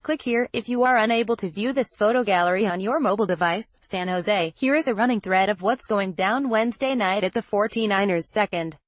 Click here if you are unable to view this photo gallery on your mobile device. San Jose. Here is a running thread of what's going down Wednesday night at the 49ers' second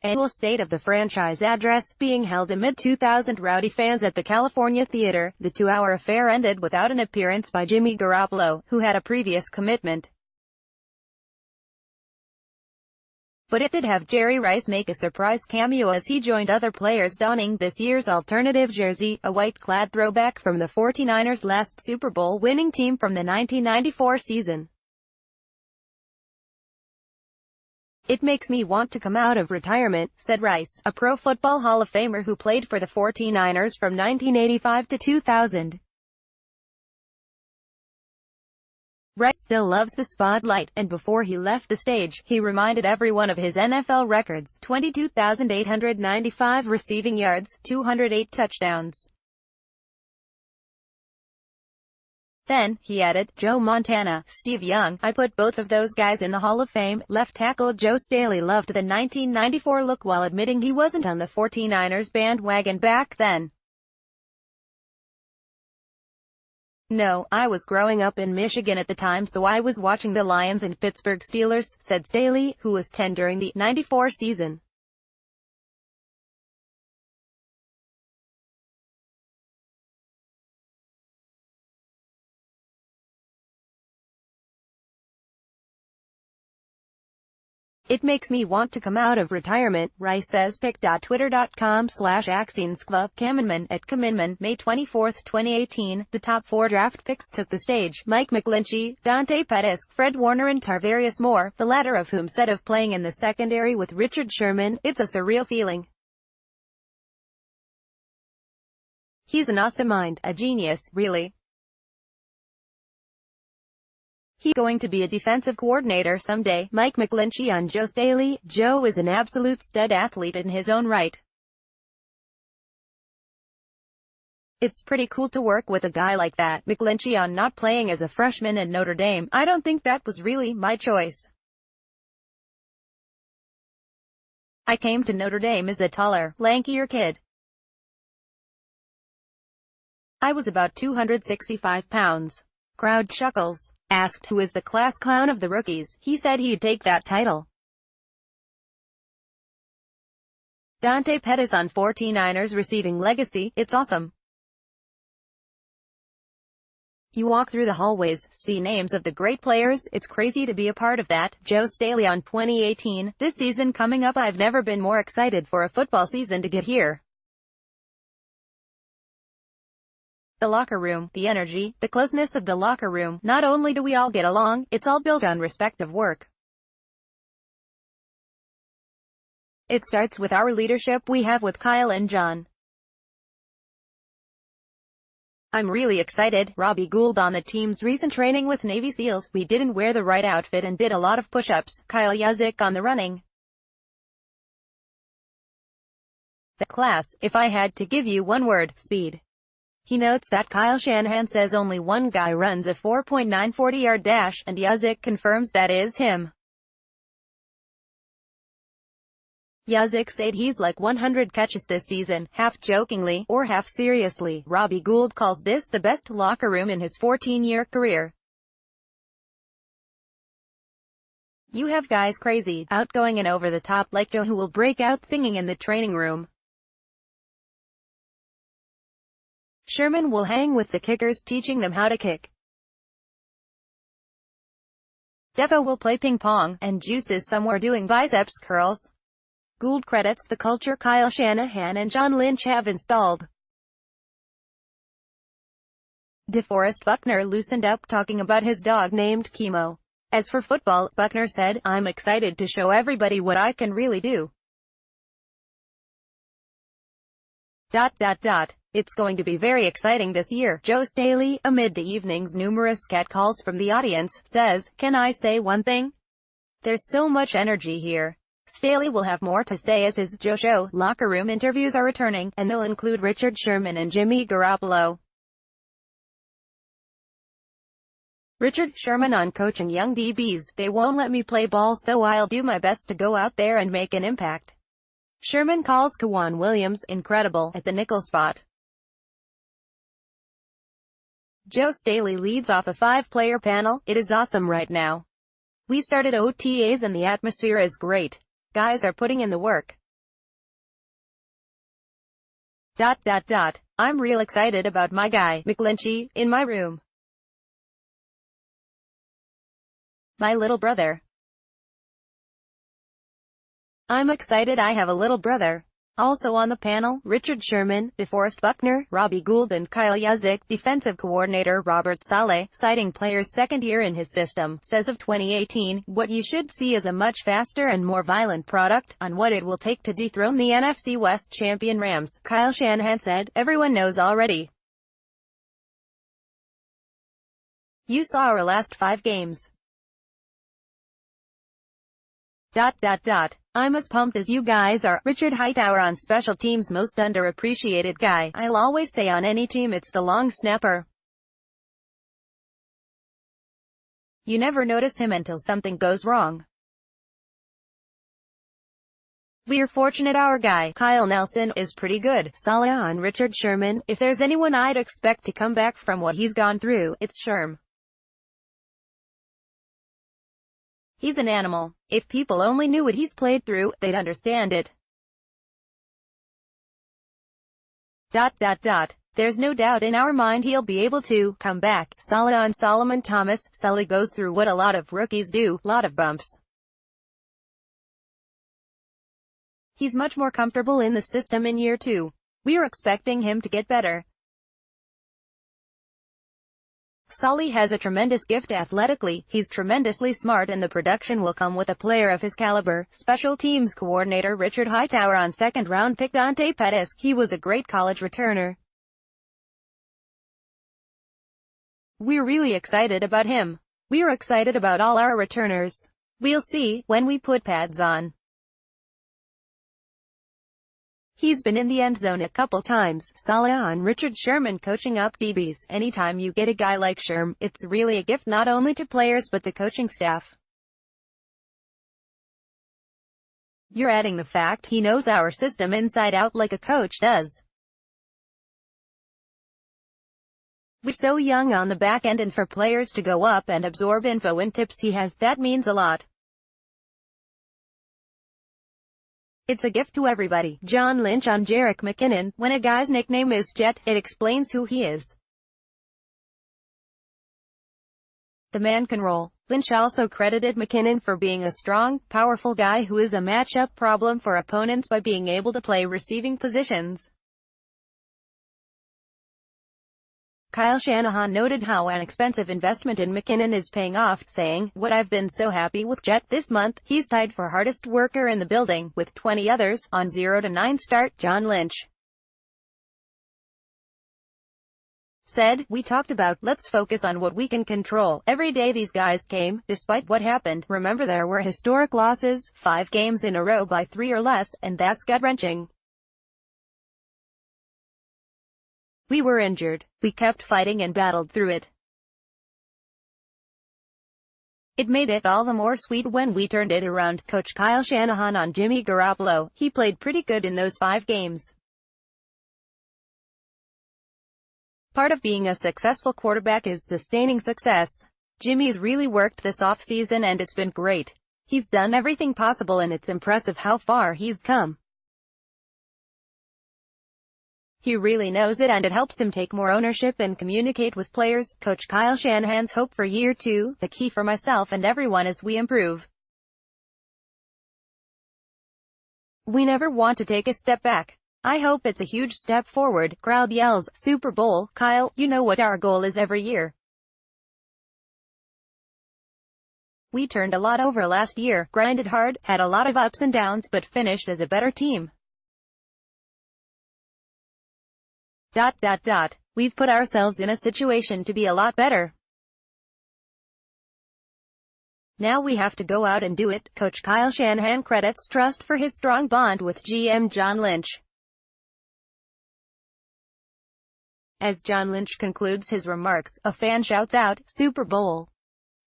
annual State of the Franchise address, being held amid 2,000 rowdy fans at the California Theater. The two-hour affair ended without an appearance by Jimmy Garoppolo, who had a previous commitment. But it did have Jerry Rice make a surprise cameo as he joined other players donning this year's alternative jersey, a white-clad throwback from the 49ers' last Super Bowl winning team from the 1994 season. "It makes me want to come out of retirement," said Rice, a Pro Football Hall of Famer who played for the 49ers from 1985 to 2000. Rice still loves the spotlight, and before he left the stage, he reminded everyone of his NFL records: 22,895 receiving yards, 208 touchdowns. Then, he added, "Joe Montana, Steve Young, I put both of those guys in the Hall of Fame." Left tackle Joe Staley loved the 1994 look while admitting he wasn't on the 49ers bandwagon back then. "No, I was growing up in Michigan at the time, so I was watching the Lions and Pittsburgh Steelers," said Staley, who was 10 during the '94 season. "It makes me want to come out of retirement," Rice says. Pic.twitter.com/Axienskva. Kamenman at Kamenman. May 24, 2018. The top 4 draft picks took the stage: Mike McGlinchey, Dante Pettis, Fred Warner and Tarvarius Moore, the latter of whom said of playing in the secondary with Richard Sherman, "It's a surreal feeling. He's an awesome mind, a genius, really. He's going to be a defensive coordinator someday." Mike McGlinchey on Joe Staley. "Joe is an absolute stud athlete in his own right. It's pretty cool to work with a guy like that." McGlinchey on not playing as a freshman at Notre Dame. "I don't think that was really my choice. I came to Notre Dame as a taller, lankier kid. I was about 265 pounds. Crowd chuckles. Asked who is the class clown of the rookies, he said he'd take that title. Dante Pettis on 49ers receiving legacy. "It's awesome. You walk through the hallways, see names of the great players, it's crazy to be a part of that." Joe Staley on 2018. "This season coming up, I've never been more excited for a football season to get here. The locker room, the energy, the closeness of the locker room. Not only do we all get along, it's all built on respect of work. It starts with our leadership we have with Kyle and John. I'm really excited." Robbie Gould on the team's recent training with Navy SEALs. "We didn't wear the right outfit and did a lot of push-ups." Kyle Juszczyk on the running class. "If I had to give you one word, speed." He notes that Kyle Shanahan says only one guy runs a 4.9 40-yard dash, and Juszczyk confirms that is him. Juszczyk said he's like 100 catches this season, half jokingly, or half seriously. Robbie Gould calls this the best locker room in his 14-year career. "You have guys crazy, outgoing and over the top like Joe, who will break out singing in the training room. Sherman will hang with the kickers, teaching them how to kick. Devo will play ping pong, and Juice is somewhere doing biceps curls." Gould credits the culture Kyle Shanahan and John Lynch have installed. DeForest Buckner loosened up talking about his dog named Chemo. "As for football," Buckner said, "I'm excited to show everybody what I can really do. It's going to be very exciting this year." Joe Staley, amid the evening's numerous catcalls from the audience, says, "Can I say one thing? There's so much energy here." Staley will have more to say as his Joe Show locker room interviews are returning, and they'll include Richard Sherman and Jimmy Garoppolo. Richard Sherman on coaching young DBs. "They won't let me play ball, so I'll do my best to go out there and make an impact. Sherman calls Kwan Williams incredible at the nickel spot. Joe Staley leads off a 5-player panel. It is awesome right now. We started OTAs and the atmosphere is great. Guys are putting in the work. I'm real excited about my guy, McGlinchey, in my room. My little brother. I'm excited I have a little brother. Also on the panel, Richard Sherman, DeForest Buckner, Robbie Gould and Kyle Yuzik. Defensive coordinator Robert Saleh, citing player's second year in his system, says of 2018, what you should see is a much faster and more violent product. On what it will take to dethrone the NFC West champion Rams, Kyle Shanahan said, everyone knows already. You saw our last 5 games. I'm as pumped as you guys are. Richard Hightower on special teams, most underappreciated guy. I'll always say on any team it's the long snapper. You never notice him until something goes wrong. We're fortunate our guy, Kyle Nelson, is pretty good. Saleh on Richard Sherman, if there's anyone I'd expect to come back from what he's gone through, it's Sherm. He's an animal. If people only knew what he's played through, they'd understand it. There's no doubt in our mind he'll be able to come back. Saleh on Solomon Thomas. Sully goes through what a lot of rookies do, lot of bumps. He's much more comfortable in the system in year 2. We're expecting him to get better. Sully has a tremendous gift athletically, he's tremendously smart and the production will come with a player of his caliber. Special teams coordinator Richard Hightower on second-round pick Dante Pettis. He was a great college returner. We're really excited about him. We're excited about all our returners. We'll see, when we put pads on. He's been in the end zone a couple times. Saleh on Richard Sherman coaching up DBs. Anytime you get a guy like Sherm, it's really a gift not only to players but the coaching staff. You're adding the fact he knows our system inside out like a coach does. We're so young on the back end and for players to go up and absorb info and tips he has, that means a lot. It's a gift to everybody. John Lynch on Jerick McKinnon. When a guy's nickname is Jet, it explains who he is. The man can roll. Lynch also credited McKinnon for being a strong, powerful guy who is a matchup problem for opponents by being able to play receiving positions. Kyle Shanahan noted how an expensive investment in McKinnon is paying off, saying, what I've been so happy with Jet this month, he's tied for hardest worker in the building, with 20 others, on 0-9 start. John Lynch said, we talked about, let's focus on what we can control. Every day these guys came, despite what happened. Remember there were historic losses, 5 games in a row by 3 or less, and that's gut-wrenching. We were injured. We kept fighting and battled through it. It made it all the more sweet when we turned it around. Coach Kyle Shanahan on Jimmy Garoppolo. He played pretty good in those 5 games. Part of being a successful quarterback is sustaining success. Jimmy's really worked this offseason and it's been great. He's done everything possible and it's impressive how far he's come. He really knows it and it helps him take more ownership and communicate with players. Coach Kyle Shanahan's hope for year 2, the key for myself and everyone as we improve. We never want to take a step back. I hope it's a huge step forward. Crowd yells, Super Bowl. Kyle, you know what our goal is every year. We turned a lot over last year, grinded hard, had a lot of ups and downs but finished as a better team. We've put ourselves in a situation to be a lot better. Now we have to go out and do it. Coach Kyle Shanahan credits trust for his strong bond with GM John Lynch. As John Lynch concludes his remarks, a fan shouts out, Super Bowl.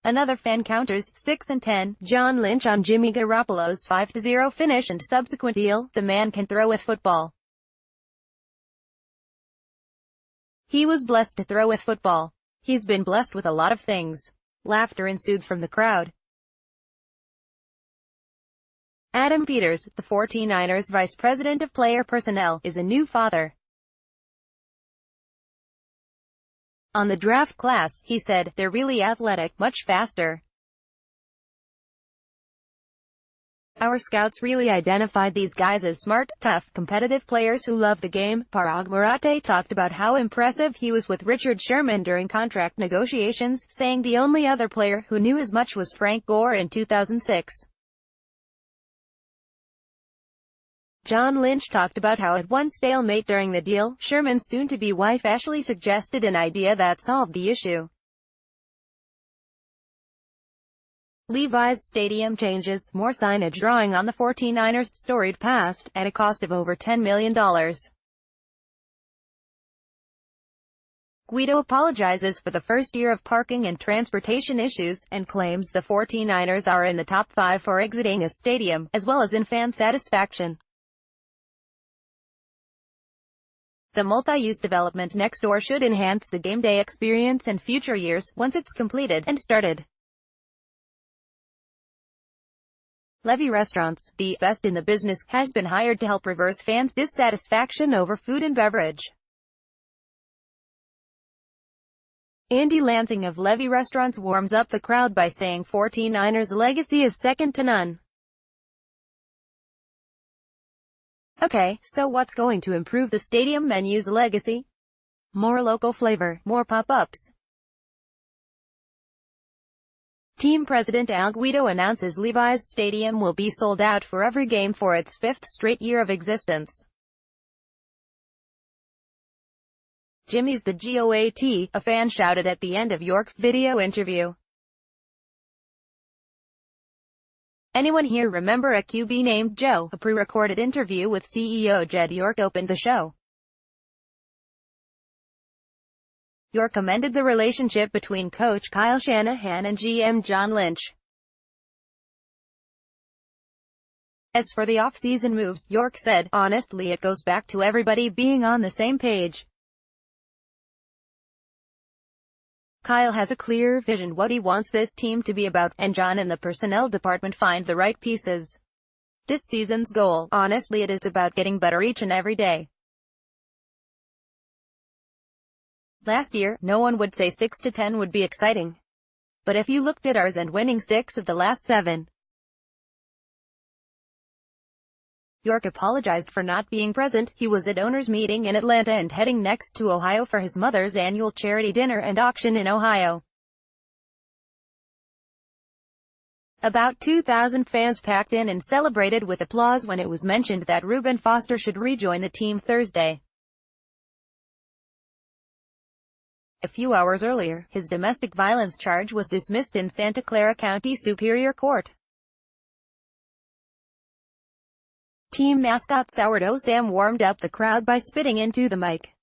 Another fan counters 6-10 John Lynch on Jimmy Garoppolo's 5-0 finish and subsequent deal. The man can throw a football. He was blessed to throw a football. He's been blessed with a lot of things. Laughter ensued from the crowd. Adam Peters, the 49ers vice president of player personnel, is a new father. On the draft class, he said, "They're really athletic, much faster. Our scouts really identified these guys as smart, tough, competitive players who love the game." Parag Marathe talked about how impressive he was with Richard Sherman during contract negotiations, saying the only other player who knew as much was Frank Gore in 2006. John Lynch talked about how at one stalemate during the deal, Sherman's soon-to-be wife Ashley suggested an idea that solved the issue. Levi's Stadium changes, more signage drawing on the 49ers' storied past, at a cost of over $10 million. Guido apologizes for the first year of parking and transportation issues, and claims the 49ers are in the top 5 for exiting a stadium, as well as in fan satisfaction. The multi-use development next door should enhance the game day experience in future years, once it's completed and started. Levy Restaurants, the best in the business, has been hired to help reverse fans' dissatisfaction over food and beverage. Andy Lansing of Levy Restaurants warms up the crowd by saying 49ers legacy is second to none. Okay, so what's going to improve the stadium menu's legacy? More local flavor, more pop-ups. Team president Al Guido announces Levi's Stadium will be sold out for every game for its 5th straight year of existence. "Jimmy's the GOAT," a fan shouted at the end of York's video interview. "Anyone here remember a QB named Joe?" A pre-recorded interview with CEO Jed York opened the show. York commended the relationship between coach Kyle Shanahan and GM John Lynch. As for the off-season moves, York said, "Honestly, it goes back to everybody being on the same page. Kyle has a clear vision what he wants this team to be about, and John and the personnel department find the right pieces. This season's goal, honestly, it is about getting better each and every day. Last year, no one would say 6-10 would be exciting. But if you looked at ours and winning 6 of the last 7. York apologized for not being present. He was at owners' meeting in Atlanta and heading next to Ohio for his mother's annual charity dinner and auction in Ohio. About 2,000 fans packed in and celebrated with applause when it was mentioned that Reuben Foster should rejoin the team Thursday. A few hours earlier, his domestic violence charge was dismissed in Santa Clara County Superior Court. Team mascot Sourdough Sam warmed up the crowd by spitting into the mic.